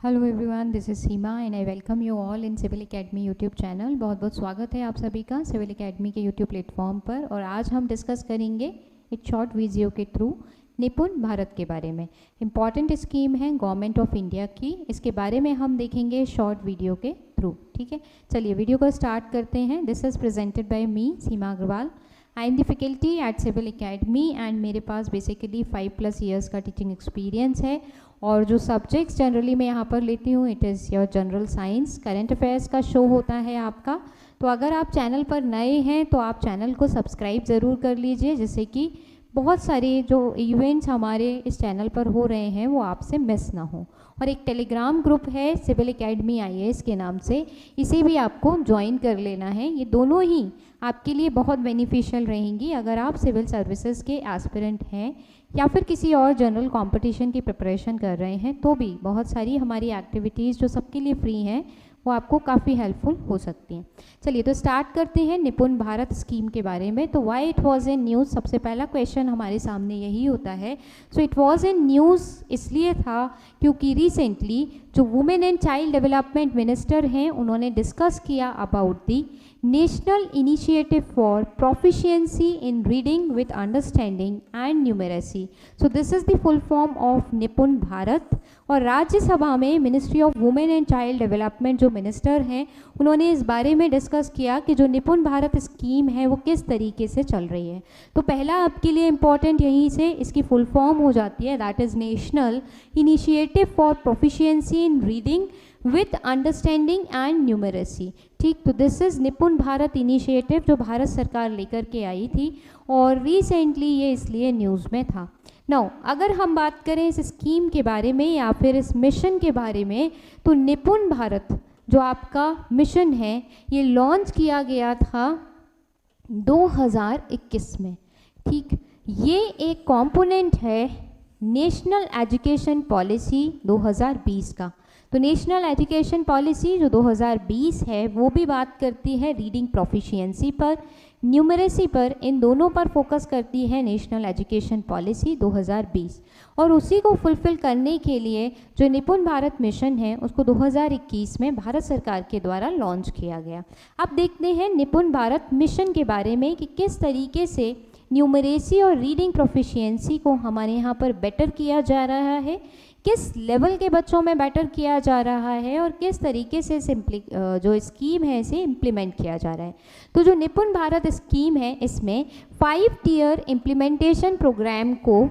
Hello everyone, this is Seema and I welcome you all in Civil Academy YouTube channel. बहुत बहुत स्वागत है आप सभी का सिविल एकेडमी के यूट्यूब प्लेटफॉर्म पर। और आज हम डिस्कस करेंगे एक शॉर्ट वीडियो के थ्रू निपुण भारत के बारे में। इम्पॉर्टेंट स्कीम है गवर्नमेंट ऑफ इंडिया की, इसके बारे में हम देखेंगे शॉर्ट वीडियो के थ्रू। ठीक है, चलिए वीडियो को स्टार्ट करते हैं। This is presented by me Seema Agarwal. I am the faculty at Civil Academy and मेरे पास बेसिकली 5+ ईयर्स का टीचिंग एक्सपीरियंस है। और जो सब्जेक्ट्स जनरली मैं यहाँ पर लेती हूँ it is your general science. Current affairs का शो होता है आपका, तो अगर आप चैनल पर नए हैं तो आप चैनल को सब्सक्राइब ज़रूर कर लीजिए, जिससे कि बहुत सारे जो इवेंट्स हमारे इस चैनल पर हो रहे हैं वो आपसे मिस ना हो। और एक टेलीग्राम ग्रुप है सिविल एकेडमी IAS के नाम से, इसे भी आपको ज्वाइन कर लेना है। ये दोनों ही आपके लिए बहुत बेनिफिशियल रहेंगी अगर आप सिविल सर्विसेज के एस्पिरेंट हैं या फिर किसी और जनरल कंपटीशन की प्रिपरेशन कर रहे हैं, तो भी बहुत सारी हमारी एक्टिविटीज़ जो सबके लिए फ्री हैं वो आपको काफ़ी हेल्पफुल हो सकती हैं। चलिए तो स्टार्ट करते हैं निपुण भारत स्कीम के बारे में। तो why it was in news, सबसे पहला क्वेश्चन हमारे सामने यही होता है। So it was in news इसलिए था क्योंकि रिसेंटली जो women and child development minister हैं उन्होंने डिस्कस किया about the national initiative for proficiency in reading with understanding and numeracy. So this is the full form of Nipun Bharat. और राज्यसभा में ministry of women and child development जो minister हैं उन्होंने इस बारे में डिस्कस किया कि जो निपुण भारत स्कीम है वो किस तरीके से चल रही है। तो पहला आपके लिए इम्पॉर्टेंट यहीं से इसकी फुल फॉर्म हो जाती है, that is national initiative for proficiency in reading with understanding and numeracy. ठीक, तो दिस इज़ निपुण भारत इनिशिएटिव जो भारत सरकार लेकर के आई थी और रिसेंटली ये इसलिए न्यूज़ में था। नाउ अगर हम बात करें इस स्कीम के बारे में या फिर इस मिशन के बारे में, तो निपुण भारत जो आपका मिशन है ये लॉन्च किया गया था 2021 में। ठीक, ये एक कंपोनेंट है नेशनल एजुकेशन पॉलिसी 2020 का। तो नेशनल एजुकेशन पॉलिसी जो 2020 है वो भी बात करती है रीडिंग प्रोफिशिएंसी पर, न्यूमरेसी पर, इन दोनों पर फोकस करती है नेशनल एजुकेशन पॉलिसी 2020। और उसी को फुलफ़िल करने के लिए जो निपुण भारत मिशन है उसको 2021 में भारत सरकार के द्वारा लॉन्च किया गया। अब देखते हैं निपुण भारत मिशन के बारे में कि किस तरीके से न्यूमरेसी और रीडिंग प्रोफिशिएंसी को हमारे यहाँ पर बेटर किया जा रहा है, किस लेवल के बच्चों में बेटर किया जा रहा है और किस तरीके से जो स्कीम है इसे इम्प्लीमेंट किया जा रहा है। तो जो निपुण भारत स्कीम है इसमें 5 टियर इम्प्लीमेंटेशन प्रोग्राम को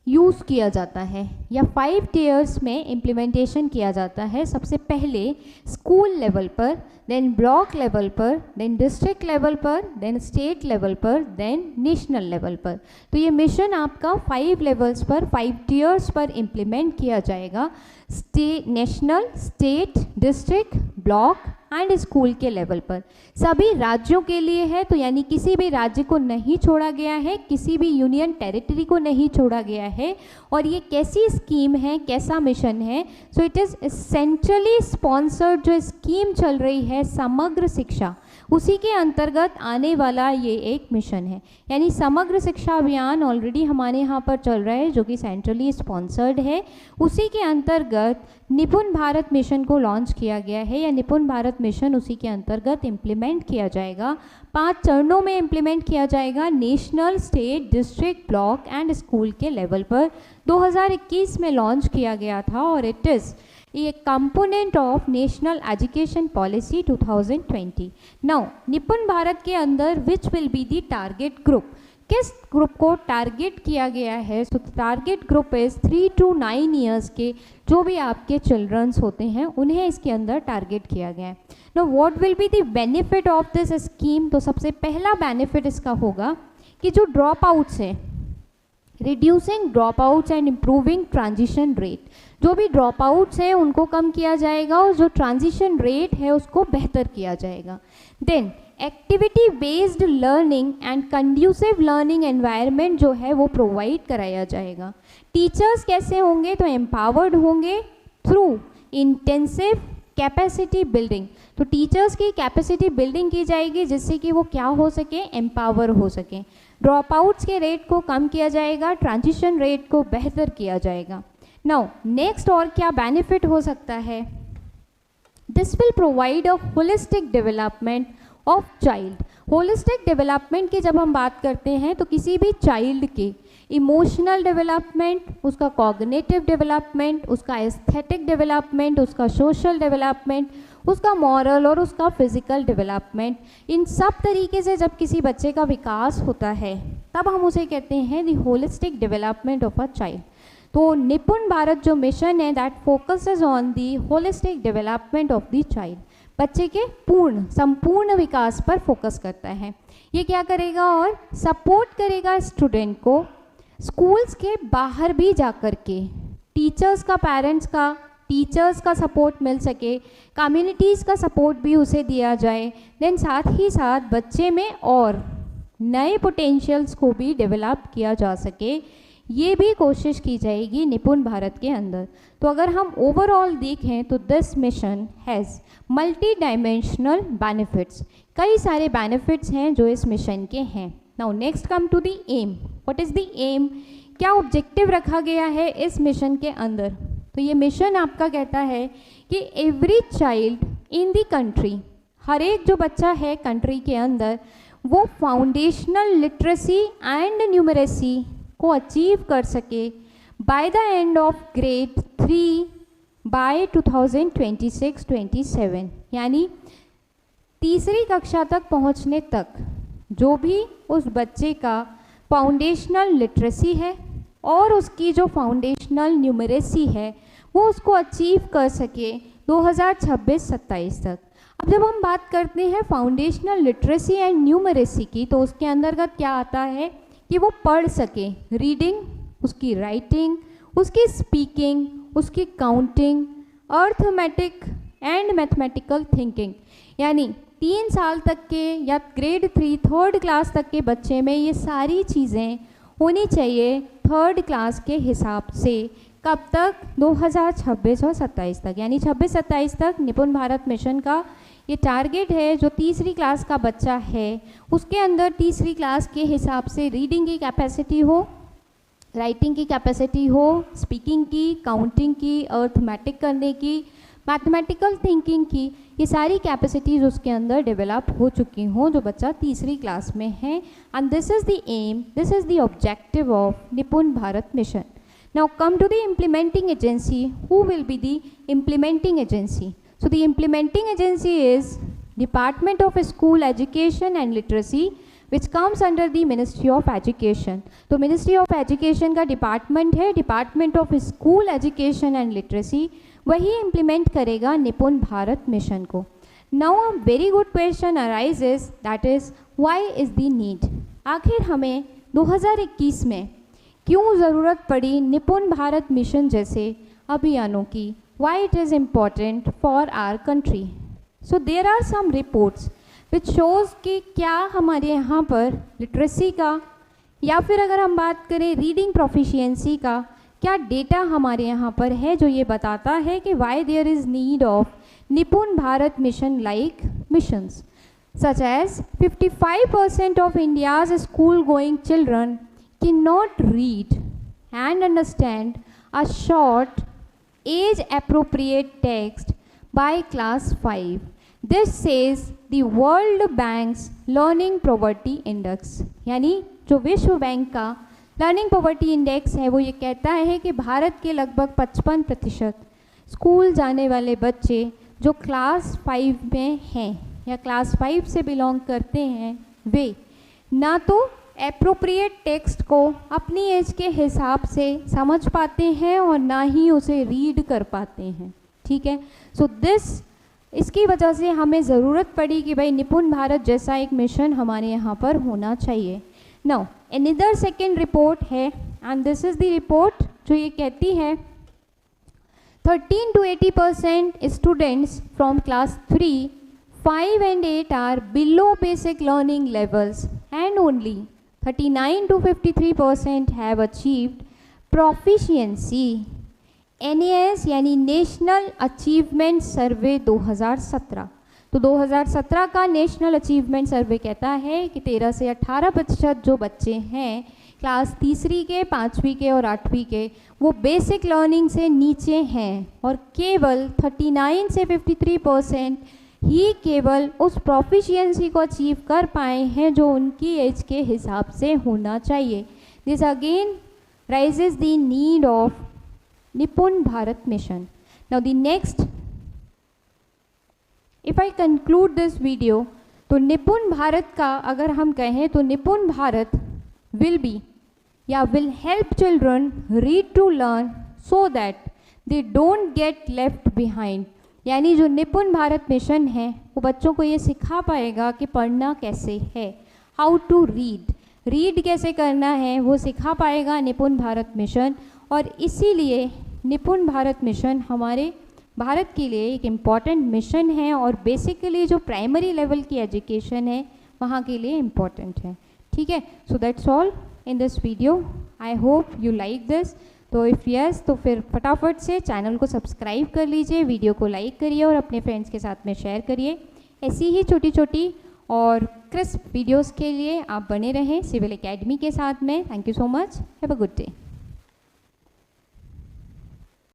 यूज़ किया जाता है या 5 टियर्स में इम्प्लीमेंटेशन किया जाता है। सबसे पहले स्कूल लेवल पर, देन ब्लॉक लेवल पर, देन डिस्ट्रिक्ट लेवल पर, देन स्टेट लेवल पर, देन नेशनल लेवल पर। तो ये मिशन आपका 5 लेवल्स पर, 5 टियर्स पर इम्प्लीमेंट किया जाएगा। National, state, district, block and school के लेवल पर सभी राज्यों के लिए है। तो यानी किसी भी राज्य को नहीं छोड़ा गया है, किसी भी यूनियन टेरिटरी को नहीं छोड़ा गया है। और ये कैसी स्कीम है, कैसा मिशन है? So it is centrally sponsored जो स्कीम चल रही है समग्र शिक्षा, उसी के अंतर्गत आने वाला ये एक मिशन है। यानी समग्र शिक्षा अभियान ऑलरेडी हमारे यहाँ पर चल रहा है जो कि सेंट्रली स्पॉन्सर्ड है, उसी के अंतर्गत निपुण भारत मिशन को लॉन्च किया गया है या निपुण भारत मिशन उसी के अंतर्गत इम्प्लीमेंट किया जाएगा। 5 चरणों में इम्प्लीमेंट किया जाएगा, national, state, district, block and school के लेवल पर। 2021 में लॉन्च किया गया था और इट इज़ ये component of national education policy 2020। Now निपुण भारत के अंदर which will be the target group, किस ग्रुप को टारगेट किया गया है? सो target group is 3 to 9 years के जो भी आपके चिल्ड्रंस होते हैं उन्हें इसके अंदर टारगेट किया गया है। Know what will be the benefit of this scheme? तो सबसे पहला बेनिफिट इसका होगा कि जो ड्रॉप आउट्स हैं, reducing drop outs and improving transition rate, जो भी ड्रॉप आउट्स हैं उनको कम किया जाएगा और जो ट्रांजिशन रेट है उसको बेहतर किया जाएगा। Then activity based learning and conducive learning environment जो है वो प्रोवाइड कराया जाएगा। टीचर्स कैसे होंगे? तो एम्पावर्ड होंगे थ्रू इंटेंसिव कैपेसिटी बिल्डिंग। तो टीचर्स की कैपेसिटी बिल्डिंग की जाएगी जिससे कि वो क्या हो सके, एम्पावर हो सके। ड्रॉप आउट्स के रेट को कम किया जाएगा, ट्रांजिशन रेट को बेहतर किया जाएगा। नाउ नेक्स्ट और क्या बेनिफिट हो सकता है, this will provide a holistic development of child. Holistic development की जब हम बात करते हैं तो किसी भी चाइल्ड के इमोशनल डेवलपमेंट, उसका कॉग्निटिव डेवलपमेंट, उसका एस्थेटिक डेवलपमेंट, उसका सोशल डेवलपमेंट, उसका मॉरल और उसका फिजिकल डेवलपमेंट, इन सब तरीके से जब किसी बच्चे का विकास होता है तब हम उसे कहते हैं the holistic development of a child. तो निपुण भारत जो मिशन है that focuses on the holistic development of the child, बच्चे के पूर्ण संपूर्ण विकास पर फोकस करता है। ये क्या करेगा और सपोर्ट करेगा स्टूडेंट को स्कूल्स के बाहर भी जा कर के, टीचर्स का, पेरेंट्स का, टीचर्स का सपोर्ट मिल सके, कम्युनिटीज़ का सपोर्ट भी उसे दिया जाए, देन साथ ही साथ बच्चे में और नए पोटेंशियल्स को भी डेवलप किया जा सके, ये भी कोशिश की जाएगी निपुण भारत के अंदर। तो अगर हम ओवरऑल देखें तो this mission has multi dimensional benefits, कई सारे बेनिफिट्स हैं जो इस मिशन के हैं। Now next come to the aim, what is the aim, क्या ऑब्जेक्टिव रखा गया है इस मिशन के अंदर। तो ये मिशन आपका कहता है कि every child in the country, हर एक जो बच्चा है कंट्री के अंदर, वो फाउंडेशनल लिटरेसी एंड न्यूमरेसी को अचीव कर सके by the end of grade 3 by 2026-27, यानी तीसरी कक्षा तक पहुंचने तक जो भी उस बच्चे का फाउंडेशनल लिटरेसी है और उसकी जो फाउंडेशनल न्यूमरेसी है वो उसको अचीव कर सके 2026-27 तक। अब जब हम बात करते हैं फाउंडेशनल लिटरेसी एंड न्यूमरेसी की, तो उसके अंतर्गत क्या आता है कि वो पढ़ सके, रीडिंग, उसकी राइटिंग, उसकी स्पीकिंग, उसकी counting, arithmetic and mathematical thinking, यानी 3 साल तक के या ग्रेड 3 3rd क्लास तक के बच्चे में ये सारी चीज़ें होनी चाहिए 3rd क्लास के हिसाब से। कब तक? 2026 और 27 तक, यानी 26-27 तक निपुण भारत मिशन का ये टारगेट है। जो तीसरी क्लास का बच्चा है उसके अंदर तीसरी क्लास के हिसाब से रीडिंग की कैपेसिटी हो, राइटिंग की कैपेसिटी हो, स्पीकिंग की, काउंटिंग की, अर्थमेटिक करने की, मैथमेटिकल थिंकिंग की, ये सारी कैपेसिटीज़ उसके अंदर डेवलप हो चुकी हों जो बच्चा तीसरी क्लास में है। And this is the aim, this is the objective of Nipun Bharat mission. Now come to the implementing agency. Who will be the implementing agency? So the implementing agency is Department of School Education and Literacy, which comes under the Ministry of Education. तो Ministry of Education का department है, Department of School Education and Literacy, वही implement करेगा निपुण Bharat mission को। Now a very good question arises, that is why is the need? आखिर हमें 2021 में क्यों ज़रूरत पड़ी निपुण भारत मिशन जैसे अभियानों की? Why it is important for our country? So there are some reports which shows कि क्या हमारे यहाँ पर लिटरेसी का या फिर अगर हम बात करें रीडिंग प्रोफिशिएंसी का क्या डेटा हमारे यहाँ पर है जो ये बताता है कि why there is need of Nipun Bharat mission like missions such as 55% ऑफ India's school going children cannot read and understand a short age appropriate text by class 5. This says the World Bank's Learning Poverty Index, यानी जो विश्व bank का learning poverty index है वो ये कहता है कि भारत के लगभग 55% स्कूल जाने वाले बच्चे जो क्लास 5 में हैं या क्लास 5 से बिलोंग करते हैं वे ना तो एप्रोप्रिएट टेक्स्ट को अपनी एज के हिसाब से समझ पाते हैं और ना ही उसे रीड कर पाते हैं। ठीक है, सो इसकी वजह से हमें ज़रूरत पड़ी कि भाई निपुण भारत जैसा एक मिशन हमारे यहाँ पर होना चाहिए। नाउ अनदर सेकेंड रिपोर्ट है and this is the report जो ये कहती है 13 to 80% students from class 3, 5 and 8 are below basic learning levels and only 39 to 53% have achieved proficiency। NAS यानी नेशनल अचीवमेंट सर्वे 2017, तो 2017 का नेशनल अचीवमेंट सर्वे कहता है कि 13 से 18% जो बच्चे हैं क्लास तीसरी के, पाँचवीं के और आठवीं के वो बेसिक लर्निंग से नीचे हैं और केवल 39 से 53% ही केवल उस प्रोफिशिएंसी को अचीव कर पाए हैं जो उनकी एज के हिसाब से होना चाहिए। This again raises the need of Nipun Bharat mission. Now the next, if I conclude this video, तो निपुण भारत का अगर हम कहें तो निपुण भारत will be या will help children read to learn so that they don't get left behind। यानी जो निपुण भारत मिशन है वो बच्चों को ये सिखा पाएगा कि पढ़ना कैसे है, हाउ टू रीड कैसे करना है वो सिखा पाएगा निपुण भारत मिशन। और इसीलिए निपुण भारत मिशन हमारे भारत के लिए एक इम्पॉर्टेंट मिशन है और बेसिकली जो प्राइमरी लेवल की एजुकेशन है वहाँ के लिए इम्पॉर्टेंट है। ठीक है, so that's all in this video. I hope you like this. तो इफ़ यस तो फिर फटाफट से चैनल को सब्सक्राइब कर लीजिए, वीडियो को लाइक करिए और अपने फ्रेंड्स के साथ में शेयर करिए। ऐसी ही छोटी छोटी और क्रिस्प वीडियोस के लिए आप बने रहें सिविल एकेडमी के साथ में। Thank you so much, have a good day.